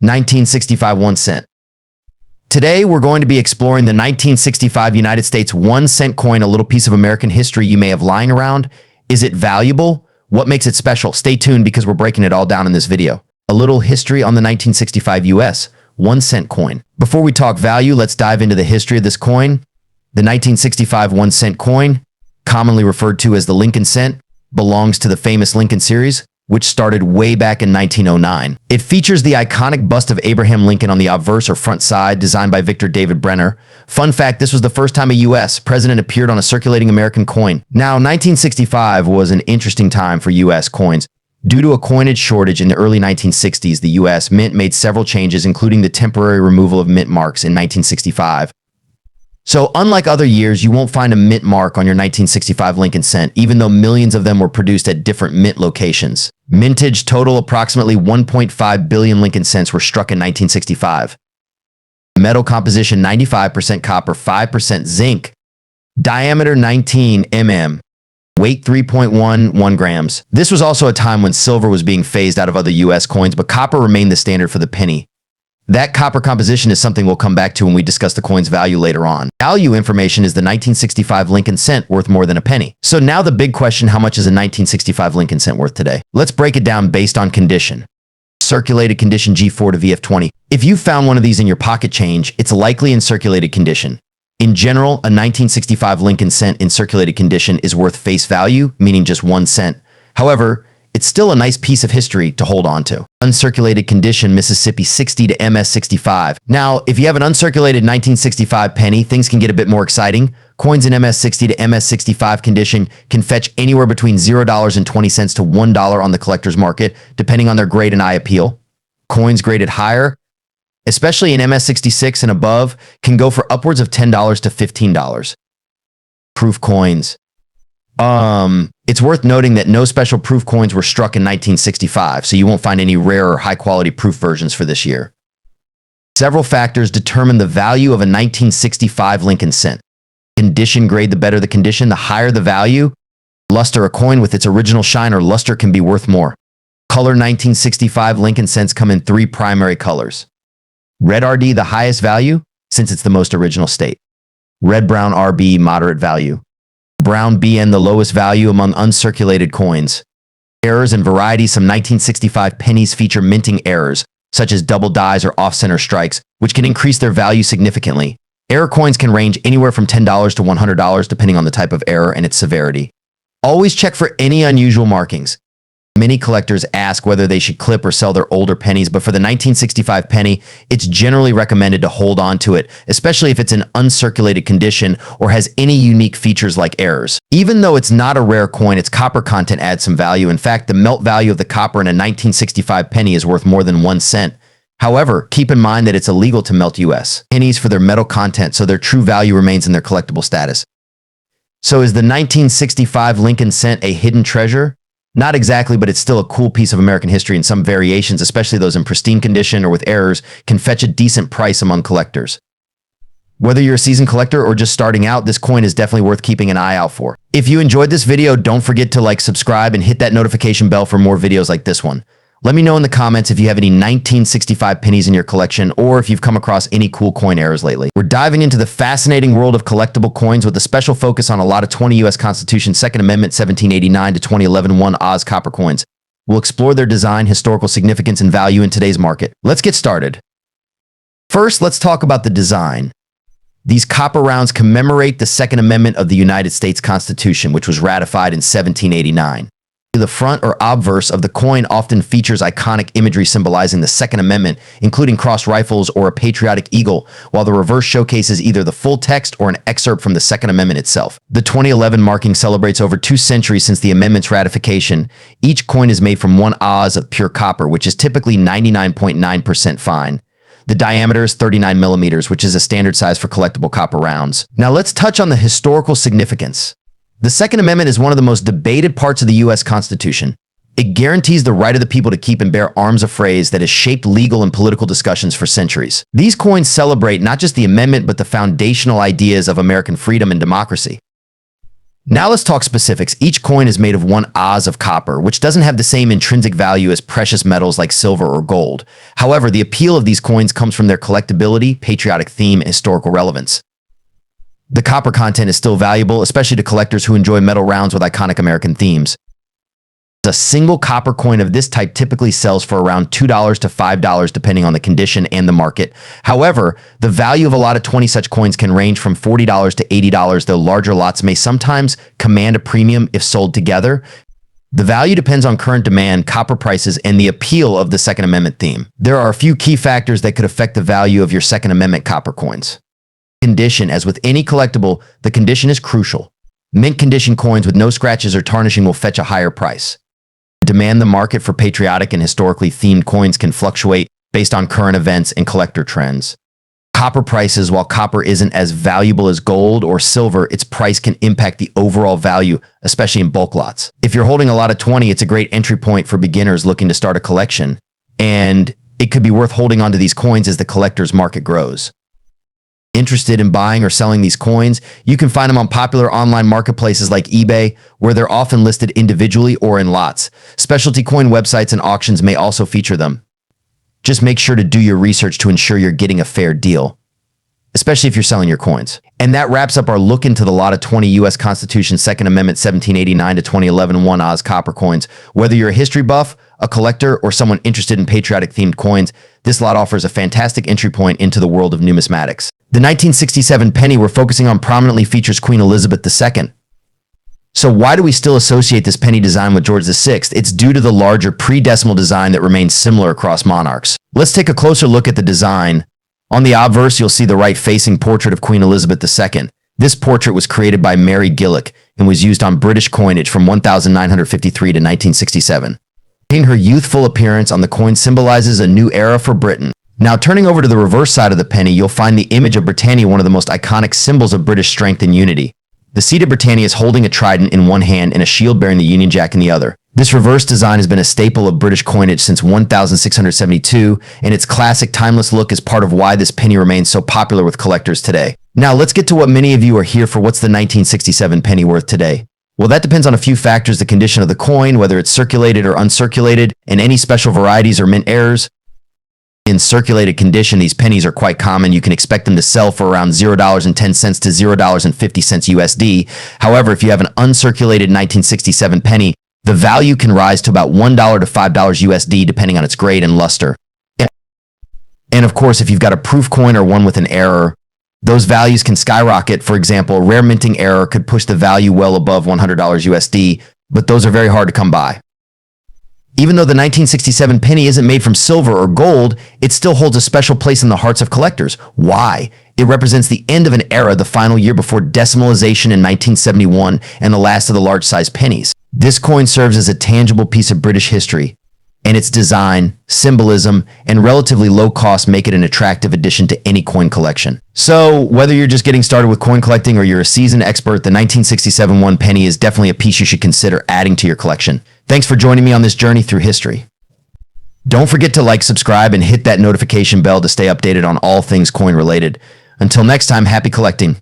1965 1 cent. Today, we're going to be exploring the 1965 United States 1 cent coin, a little piece of American history you may have lying around. Is it valuable? What makes it special? Stay tuned because we're breaking it all down in this video. A little history on the 1965 US 1 cent coin. Before we talk value, let's dive into the history of this coin. The 1965 1 cent coin, commonly referred to as the Lincoln cent, belongs to the famous Lincoln series, which started way back in 1909. It features the iconic bust of Abraham Lincoln on the obverse or front side, designed by Victor David Brenner. Fun fact, this was the first time a U.S. president appeared on a circulating American coin. Now, 1965 was an interesting time for U.S. coins. Due to a coinage shortage in the early 1960s, the U.S. Mint made several changes, including the temporary removal of mint marks in 1965. So unlike other years, you won't find a mint mark on your 1965 Lincoln cent, even though millions of them were produced at different mint locations. Mintage total approximately 1.5 billion Lincoln cents were struck in 1965. Metal composition 95% copper, 5% zinc. Diameter 19 mm. Weight 3.11 grams. This was also a time when silver was being phased out of other US coins, but copper remained the standard for the penny. That copper composition is something we'll come back to when we discuss the coin's value later on. Value information is the 1965 Lincoln cent worth more than a penny. So now the big question, how much is a 1965 Lincoln cent worth today? Let's break it down based on condition. Circulated condition G4 to VF20. If you found one of these in your pocket change, it's likely in circulated condition. In general, a 1965 Lincoln cent in circulated condition is worth face value, meaning just 1 cent. However, it's still a nice piece of history to hold on to. Uncirculated condition Mississippi 60 to MS 65. Now, if you have an uncirculated 1965 penny, things can get a bit more exciting. Coins in MS 60 to MS 65 condition can fetch anywhere between $0.20 to $1 on the collector's market, depending on their grade and eye appeal. Coins graded higher, especially in MS 66 and above, can go for upwards of $10 to $15. Proof coins. It's worth noting that no special proof coins were struck in 1965, so you won't find any rare or high-quality proof versions for this year. Several factors determine the value of a 1965 Lincoln cent. Condition grade, the better the condition, the higher the value. Luster, a coin with its original shine or luster can be worth more. Color 1965 Lincoln cents come in 3 primary colors. Red RD, the highest value, since it's the most original state. Red brown RB, moderate value. Brown BN, the lowest value among uncirculated coins. Errors and variety. Some 1965 pennies feature minting errors, such as double dies or off-center strikes, which can increase their value significantly. Error coins can range anywhere from $10 to $100 depending on the type of error and its severity. Always check for any unusual markings. Many collectors ask whether they should clip or sell their older pennies, but for the 1965 penny, it's generally recommended to hold on to it, especially if it's in uncirculated condition or has any unique features like errors. Even though it's not a rare coin, its copper content adds some value. In fact, the melt value of the copper in a 1965 penny is worth more than 1 cent. However, keep in mind that it's illegal to melt US pennies for their metal content, so their true value remains in their collectible status. So is the 1965 Lincoln cent a hidden treasure? Not exactly, but it's still a cool piece of American history, and some variations, especially those in pristine condition or with errors, can fetch a decent price among collectors. Whether you're a seasoned collector or just starting out, this coin is definitely worth keeping an eye out for. If you enjoyed this video, don't forget to subscribe, and hit that notification bell for more videos like this one. Let me know in the comments if you have any 1965 pennies in your collection, or if you've come across any cool coin errors lately. We're diving into the fascinating world of collectible coins with a special focus on a lot of 20 U.S. Constitution, Second Amendment, 1789 to 2011 1 Oz copper coins. We'll explore their design, historical significance, and value in today's market. Let's get started. First, let's talk about the design. These copper rounds commemorate the Second Amendment of the United States Constitution, which was ratified in 1789. The front or obverse of the coin often features iconic imagery symbolizing the Second Amendment, including crossed rifles or a patriotic eagle, while the reverse showcases either the full text or an excerpt from the Second Amendment itself. The 2011 marking celebrates over 2 centuries since the amendment's ratification. Each coin is made from 1 Oz of pure copper, which is typically 99.9% fine. The diameter is 39 millimeters, which is a standard size for collectible copper rounds. Now let's touch on the historical significance. The Second Amendment is one of the most debated parts of the U.S. Constitution. It guarantees the right of the people to keep and bear arms, a phrase that has shaped legal and political discussions for centuries. These coins celebrate not just the amendment, but the foundational ideas of American freedom and democracy. Now let's talk specifics. Each coin is made of 1 oz of copper, which doesn't have the same intrinsic value as precious metals like silver or gold. However, the appeal of these coins comes from their collectability, patriotic theme, and historical relevance. The copper content is still valuable, especially to collectors who enjoy metal rounds with iconic American themes. A single copper coin of this type typically sells for around $2 to $5 depending on the condition and the market. However, the value of a lot of 20 such coins can range from $40 to $80, though larger lots may sometimes command a premium if sold together. The value depends on current demand, copper prices, and the appeal of the Second Amendment theme. There are a few key factors that could affect the value of your Second Amendment copper coins. Condition. As with any collectible, the condition is crucial. Mint condition coins with no scratches or tarnishing will fetch a higher price. Demand. The market for patriotic and historically themed coins can fluctuate based on current events and collector trends. Copper prices. While copper isn't as valuable as gold or silver, its price can impact the overall value, especially in bulk lots. If you're holding a lot of 20, it's a great entry point for beginners looking to start a collection, and it could be worth holding onto these coins as the collector's market grows. Interested in buying or selling these coins, you can find them on popular online marketplaces like eBay, where they're often listed individually or in lots. Specialty coin websites and auctions may also feature them. Just make sure to do your research to ensure you're getting a fair deal, especially if you're selling your coins. And that wraps up our look into the lot of 20 U.S. Constitution Second Amendment 1789 to 2011 1 oz copper coins. Whether you're a history buff, a collector, or someone interested in patriotic-themed coins, this lot offers a fantastic entry point into the world of numismatics. The 1967 penny we're focusing on prominently features Queen Elizabeth II. So why do we still associate this penny design with George VI? It's due to the larger pre-decimal design that remains similar across monarchs. Let's take a closer look at the design. On the obverse, you'll see the right-facing portrait of Queen Elizabeth II. This portrait was created by Mary Gillick and was used on British coinage from 1953 to 1967. Her youthful appearance on the coin symbolizes a new era for Britain. Now, turning over to the reverse side of the penny, you'll find the image of Britannia, one of the most iconic symbols of British strength and unity. The seat of Britannia is holding a trident in one hand and a shield bearing the Union Jack in the other. This reverse design has been a staple of British coinage since 1672, and its classic, timeless look is part of why this penny remains so popular with collectors today. Now, let's get to what many of you are here for. What's the 1967 penny worth today? Well, that depends on a few factors: the condition of the coin, whether it's circulated or uncirculated, and any special varieties or mint errors. In circulated condition, these pennies are quite common. You can expect them to sell for around $0.10 to $0.50 USD. However, if you have an uncirculated 1967 penny, the value can rise to about $1 to $5 USD depending on its grade and luster. And of course, if you've got a proof coin or one with an error, those values can skyrocket. For example, a rare minting error could push the value well above $100 USD, but those are very hard to come by. Even though the 1967 penny isn't made from silver or gold, it still holds a special place in the hearts of collectors. Why? It represents the end of an era, the final year before decimalization in 1971 and the last of the large-sized pennies. This coin serves as a tangible piece of British history, and its design, symbolism, and relatively low cost make it an attractive addition to any coin collection. So, whether you're just getting started with coin collecting or you're a seasoned expert, the 1967 one penny is definitely a piece you should consider adding to your collection. Thanks for joining me on this journey through history. Don't forget to like, subscribe, and hit that notification bell to stay updated on all things coin related. Until next time, happy collecting.